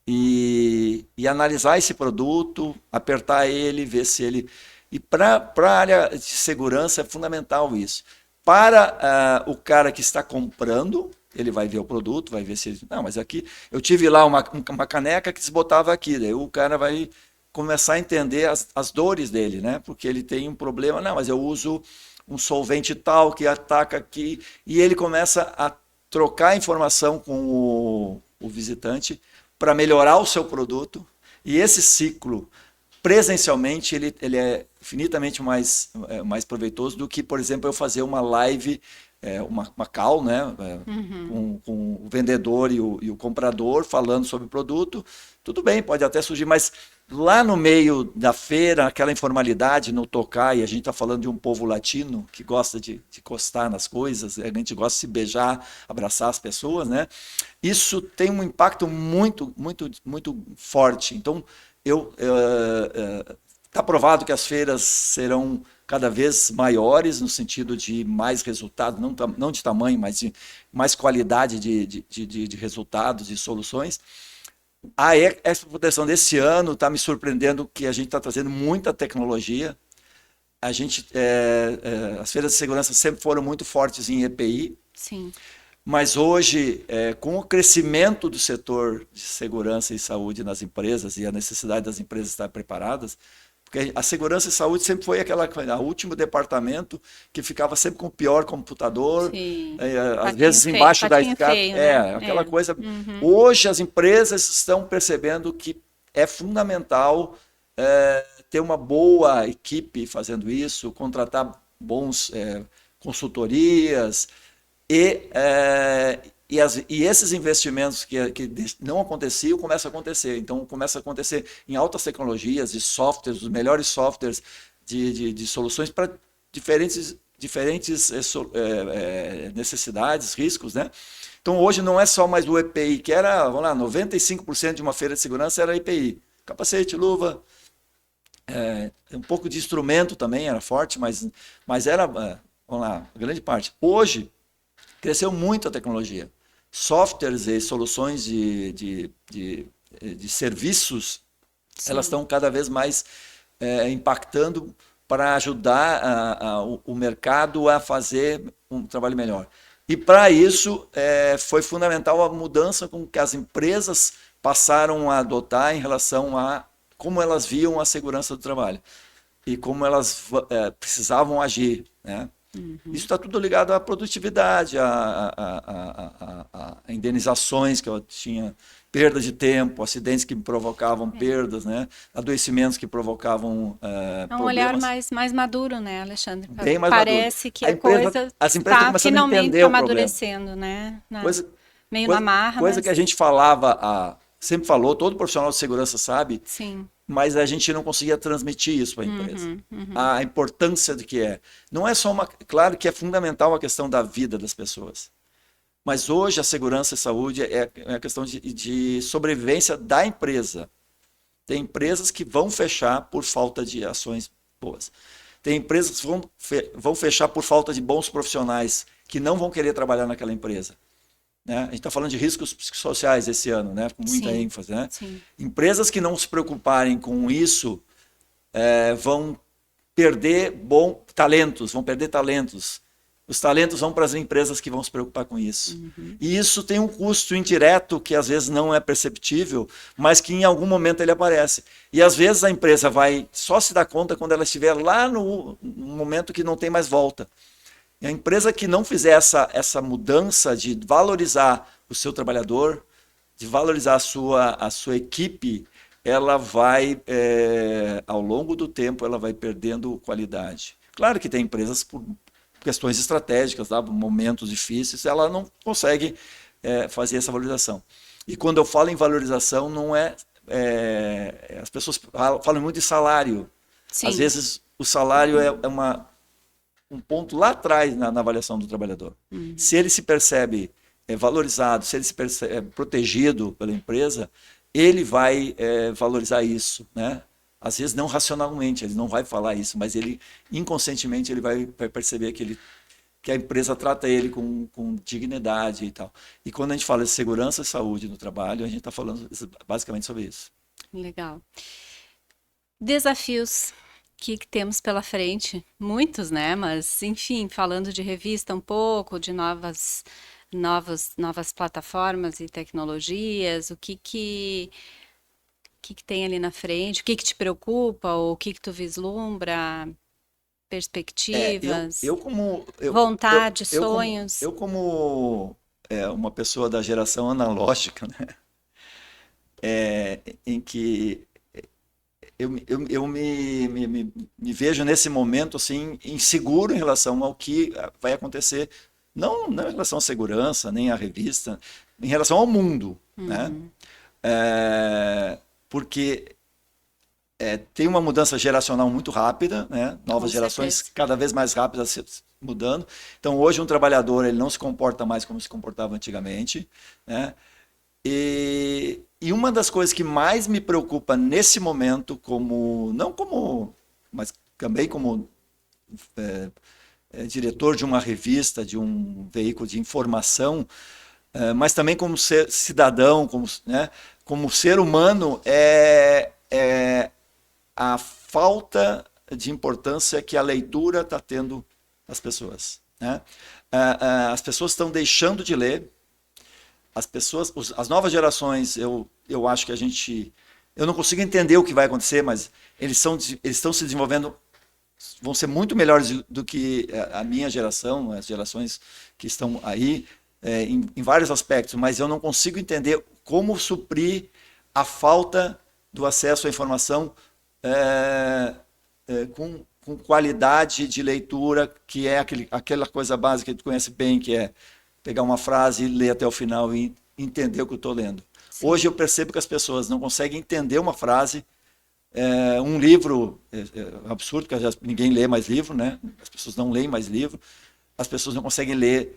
e analisar esse produto, apertar ele, ver se ele... E para a área de segurança é fundamental isso. Para o cara que está comprando, ele vai ver o produto, vai ver se ele... Não, mas aqui eu tive lá uma caneca que desbotava aqui, daí o cara vai começar a entender as dores dele, né? Porque ele tem um problema, não, mas eu uso um solvente tal que ataca aqui, e ele começa a trocar informação com o visitante para melhorar o seu produto, e esse ciclo presencialmente ele é infinitamente mais proveitoso do que, por exemplo, eu fazer uma live, uma call, né, com o vendedor e o comprador falando sobre o produto. Tudo bem, pode até surgir, mas lá no meio da feira, aquela informalidade, no tocar, e a gente está falando de um povo latino que gosta de encostar nas coisas, a gente gosta de se beijar, abraçar as pessoas, né? Isso tem um impacto muito, muito, muito forte. Então, está provado que as feiras serão cada vez maiores no sentido de mais resultado, não de tamanho, mas de mais qualidade de resultados e soluções. A Exproteção desse ano está me surpreendendo que a gente está trazendo muita tecnologia. As feiras de segurança sempre foram muito fortes em EPI. Sim. Mas hoje, com o crescimento do setor de segurança e saúde nas empresas e a necessidade das empresas estarem preparadas, porque a segurança e saúde sempre foi o último departamento que ficava sempre com o pior computador, às vezes embaixo da escada. Né? Aquela coisa. Hoje as empresas estão percebendo que é fundamental ter uma boa equipe fazendo isso, contratar bons consultorias, e esses investimentos que não aconteciam, começam a acontecer. Então, começa a acontecer em altas tecnologias, de softwares, os melhores softwares de soluções para diferentes diferentes necessidades, riscos, né? Então, hoje não é só mais o EPI, que era, vamos lá, 95% de uma feira de segurança era EPI. Capacete, luva, um pouco de instrumento também era forte, mas era, vamos lá, a grande parte. Hoje, cresceu muito a tecnologia. Softwares e soluções de serviços, Sim. elas estão cada vez mais impactando para ajudar o mercado a fazer um trabalho melhor. E para isso foi fundamental a mudança com que as empresas passaram a adotar em relação a como elas viam a segurança do trabalho e como elas precisavam agir, né? Isso está tudo ligado à produtividade, a indenizações que eu tinha, perda de tempo, acidentes que provocavam perdas, né? Adoecimentos que provocavam um olhar mais maduro, né, Alexandre? Bem mais Parece maduro. que a coisa as empresas está começando a finalmente entender o problema. amadurecendo, né? Meio Coisa, na marra, coisa mas... que a gente falava, sempre falou, todo profissional de segurança sabe, Sim. mas a gente não conseguia transmitir isso para a empresa. A importância do que é. Não é só claro que é fundamental a questão da vida das pessoas, mas hoje a segurança e saúde é a questão de sobrevivência da empresa. Tem empresas que vão fechar por falta de ações boas. Tem empresas que vão fechar por falta de bons profissionais que não vão querer trabalhar naquela empresa. Né? A gente está falando de riscos psicossociais esse ano, né? Com muita ênfase. Né? Empresas que não se preocuparem com isso vão perder talentos, vão perder talentos. Os talentos vão para as empresas que vão se preocupar com isso. E isso tem um custo indireto que às vezes não é perceptível, mas que em algum momento ele aparece. E às vezes a empresa vai só se dar conta quando ela estiver lá no momento que não tem mais volta. E a empresa que não fizer essa mudança de valorizar o seu trabalhador, de valorizar a sua equipe, ela vai, ao longo do tempo, ela vai perdendo qualidade. Claro que tem empresas por questões estratégicas, tá? Momentos difíceis, ela não consegue fazer essa valorização. E quando eu falo em valorização, não as pessoas falam muito de salário. Sim. Às vezes o salário é um ponto lá atrás na avaliação do trabalhador. Se ele se percebe valorizado, se ele se percebe protegido pela empresa, ele vai valorizar isso, né? Às vezes não racionalmente, ele não vai falar isso, mas ele inconscientemente ele vai perceber que a empresa trata ele com dignidade e tal. E quando a gente fala de segurança e saúde no trabalho, a gente está falando basicamente sobre isso. Legal. Desafios que temos pela frente, muitos, né? Mas, enfim, falando de revista um pouco, de novas plataformas e tecnologias, o que tem ali na frente, o que te preocupa, ou o que tu vislumbra, perspectivas, vontade, sonhos? Eu como uma pessoa da geração analógica, né? Em que eu me vejo nesse momento assim, inseguro em relação ao que vai acontecer, não em relação à segurança, nem à revista, em relação ao mundo, né? Porque tem uma mudança geracional muito rápida, né? Novas gerações cada vez mais rápidas mudando. Então, hoje um trabalhador ele não se comporta mais como se comportava antigamente, né? E uma das coisas que mais me preocupa nesse momento, mas também como diretor de uma revista, de um veículo de informação, mas também como cidadão, como ser humano, é a falta de importância que a leitura está tendo nas pessoas, né? As pessoas estão deixando de ler. As novas gerações, eu acho que eu não consigo entender o que vai acontecer, mas eles estão se desenvolvendo, vão ser muito melhores do que a minha geração, as gerações que estão aí, em vários aspectos, mas eu não consigo entender como suprir a falta do acesso à informação com qualidade de leitura, que é aquela coisa básica que tu conhece bem, que é pegar uma frase e ler até o final e entender o que eu estou lendo. Sim. Hoje eu percebo que as pessoas não conseguem entender uma frase Um livro é absurdo, porque ninguém lê mais livro, né? As pessoas não leem mais livro, as pessoas não conseguem ler.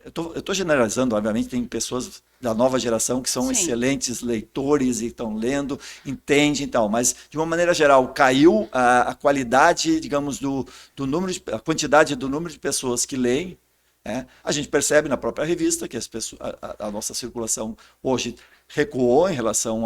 Eu estou generalizando, obviamente, tem pessoas da nova geração que são Sim. excelentes leitores e estão lendo, entendem e tal, mas de uma maneira geral caiu a qualidade, digamos, do número, a quantidade do número de pessoas que leem. A gente percebe na própria revista que a nossa circulação hoje recuou em relação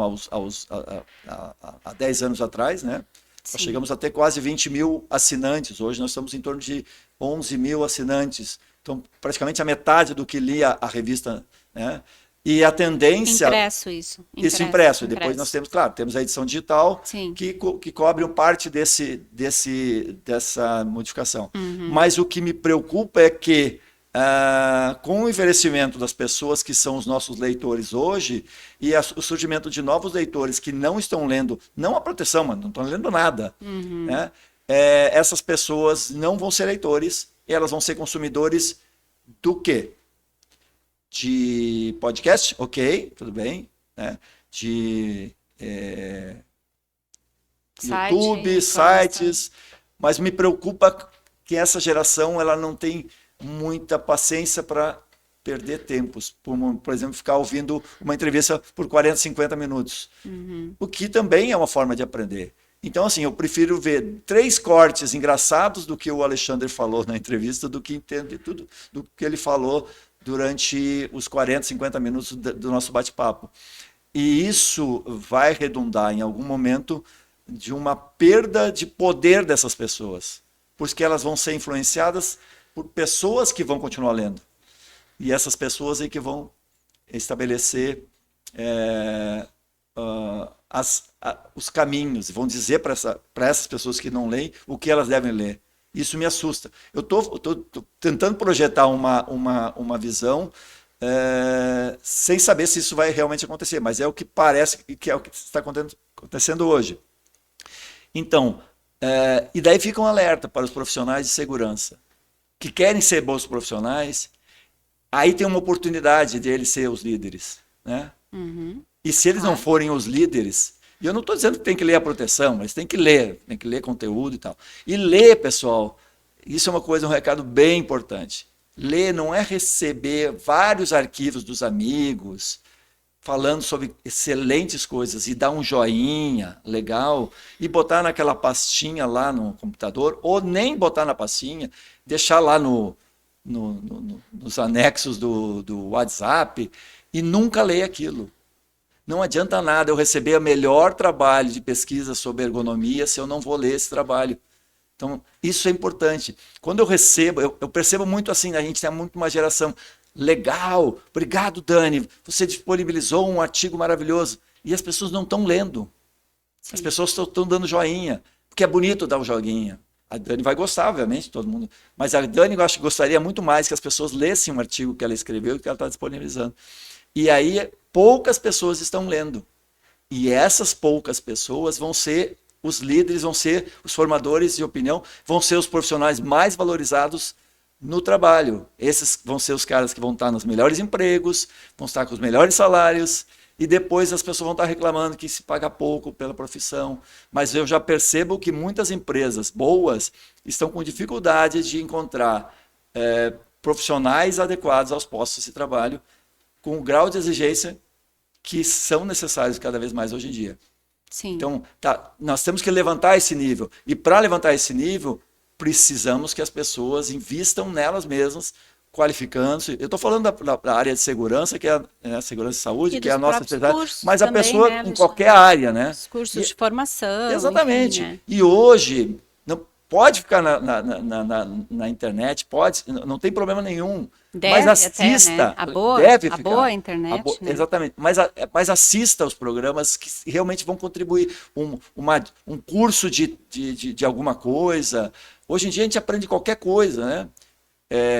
a 10 anos atrás, né? Nós chegamos a ter quase 20 mil assinantes, hoje nós estamos em torno de 11 mil assinantes, então praticamente a metade do que lia a revista, né? E a tendência... Impresso isso. Isso impresso. E depois nós temos, claro, temos a edição digital que cobre parte dessa modificação. Mas o que me preocupa é que com o envelhecimento das pessoas que são os nossos leitores hoje e o surgimento de novos leitores que não estão lendo, não a proteção, mas não estão lendo nada, né? Essas pessoas não vão ser leitores, elas vão ser consumidores do quê? De podcast, ok, tudo bem, né? De YouTube, sites, mas me preocupa que essa geração ela não tem muita paciência para perder tempos, por exemplo, ficar ouvindo uma entrevista por 40, 50 minutos, o que também é uma forma de aprender. Então, assim, eu prefiro ver 3 cortes engraçados do que o Alexandre falou na entrevista do que entender tudo do que ele falou durante os 40, 50 minutos do nosso bate-papo. E isso vai redundar em algum momento de uma perda de poder dessas pessoas, porque elas vão ser influenciadas por pessoas que vão continuar lendo. E essas pessoas aí que vão estabelecer os caminhos, vão dizer para essas pessoas que não leem o que elas devem ler. Isso me assusta. Eu tô tentando projetar uma visão sem saber se isso vai realmente acontecer, mas é o que parece que é o que está acontecendo hoje. Então, e daí fica um alerta para os profissionais de segurança que querem ser bons profissionais. Aí tem uma oportunidade de eles serem os líderes, né? E se eles não forem os líderes, e eu não estou dizendo que tem que ler a proteção, mas tem que ler conteúdo e tal. E ler, pessoal, isso é uma coisa, um recado bem importante. Ler não é receber vários arquivos dos amigos, falando sobre excelentes coisas, e dar um joinha legal, e botar naquela pastinha lá no computador, ou nem botar na pastinha, deixar lá nos anexos do WhatsApp, e nunca ler aquilo. Não adianta nada eu receber o melhor trabalho de pesquisa sobre ergonomia se eu não vou ler esse trabalho. Então, isso é importante. Quando eu recebo, eu percebo muito assim, a gente tem muito uma geração legal, obrigado, Dani, você disponibilizou um artigo maravilhoso. E as pessoas não estão lendo. Sim. As pessoas estão dando joinha, porque é bonito dar um joguinha. A Dani vai gostar, obviamente, todo mundo. Mas a Dani, eu acho que gostaria muito mais que as pessoas lessem um artigo que ela escreveu e que ela está disponibilizando. E aí, poucas pessoas estão lendo. E essas poucas pessoas vão ser os líderes, vão ser os formadores de opinião, vão ser os profissionais mais valorizados no trabalho. Esses vão ser os caras que vão estar nos melhores empregos, vão estar com os melhores salários, e depois as pessoas vão estar reclamando que se paga pouco pela profissão. Mas eu já percebo que muitas empresas boas estão com dificuldade de encontrar profissionais adequados aos postos de trabalho, com o grau de exigência que são necessários cada vez mais hoje em dia. Sim. Então, nós temos que levantar esse nível. E para levantar esse nível, precisamos que as pessoas invistam nelas mesmas, qualificando-se. Eu estou falando da área de segurança, que é a segurança e saúde, que é a nossa especialidade, mas a pessoa em qualquer área, né? Os cursos de formação. Exatamente. Enfim, né? E hoje, não pode ficar na internet, pode, não tem problema nenhum. Mas assista, até, né? Deve ficar. A boa internet. Né? Exatamente, mas assista aos programas que realmente vão contribuir. Um curso de alguma coisa. Hoje em dia a gente aprende qualquer coisa, né?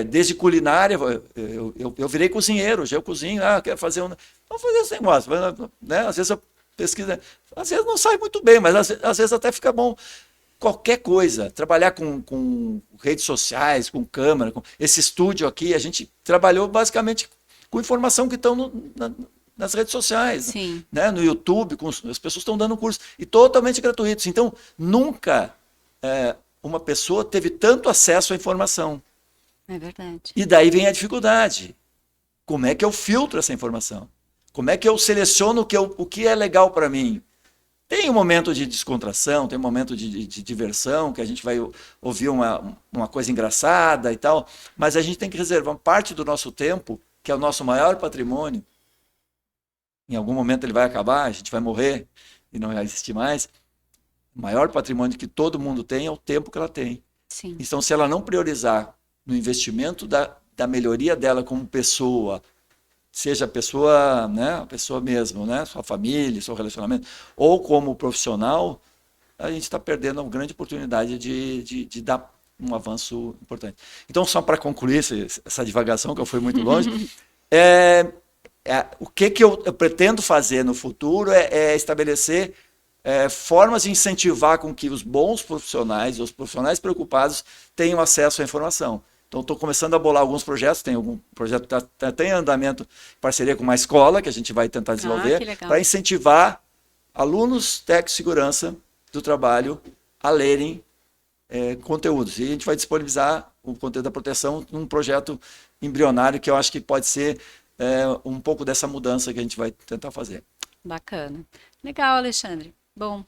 Desde culinária, eu virei cozinheiro, hoje eu cozinho, quero fazer vamos fazer esse negócio, né? Às vezes eu pesquiso, às vezes não sai muito bem, mas às vezes até fica bom. Qualquer coisa, trabalhar com redes sociais, com câmera, com esse estúdio aqui, a gente trabalhou basicamente com informação que estão nas redes sociais, Sim. né? No YouTube, as pessoas estão dando curso, e totalmente gratuitos. Então, nunca uma pessoa teve tanto acesso à informação. É verdade. E daí vem a dificuldade. Como é que eu filtro essa informação? Como é que eu seleciono o que é legal para mim? Tem um momento de descontração, tem um momento de diversão, que a gente vai ouvir uma coisa engraçada e tal, mas a gente tem que reservar parte do nosso tempo, que é o nosso maior patrimônio. Em algum momento ele vai acabar, a gente vai morrer e não vai existir mais. O maior patrimônio que todo mundo tem é o tempo que ela tem. Sim. Então, se ela não priorizar no investimento da melhoria dela como pessoa, seja a pessoa, né, a pessoa mesmo, né, sua família, seu relacionamento, ou como profissional, a gente está perdendo uma grande oportunidade de dar um avanço importante. Então, só para concluir essa divagação, que eu fui muito longe, o que eu pretendo fazer no futuro é estabelecer formas de incentivar com que os bons profissionais, os profissionais preocupados, tenham acesso à informação. Então, estou começando a bolar alguns projetos, tem algum projeto que está em andamento em parceria com uma escola, que a gente vai tentar desenvolver, para incentivar alunos técnicos de segurança do trabalho a lerem conteúdos. E a gente vai disponibilizar o conteúdo da proteção num projeto embrionário, que eu acho que pode ser um pouco dessa mudança que a gente vai tentar fazer. Bacana. Legal, Alexandre. Bom,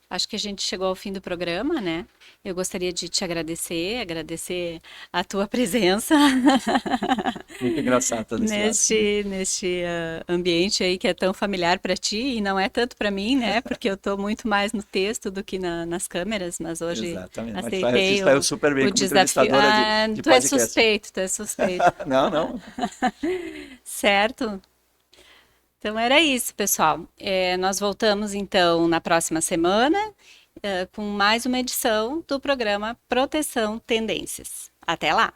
acho que a gente chegou ao fim do programa, né? Eu gostaria de te agradecer a tua presença Muito engraçado neste ambiente aí que é tão familiar para ti e não é tanto para mim, né? Porque eu estou muito mais no texto do que nas câmeras, mas hoje exatamente. aceitei Saiu super bem o como desafio. entrevistadora de Tu é podcast. tu é suspeito. Não. Certo? Então era isso, pessoal. Nós voltamos então na próxima semana com mais uma edição do programa Proteção Tendências. Até lá!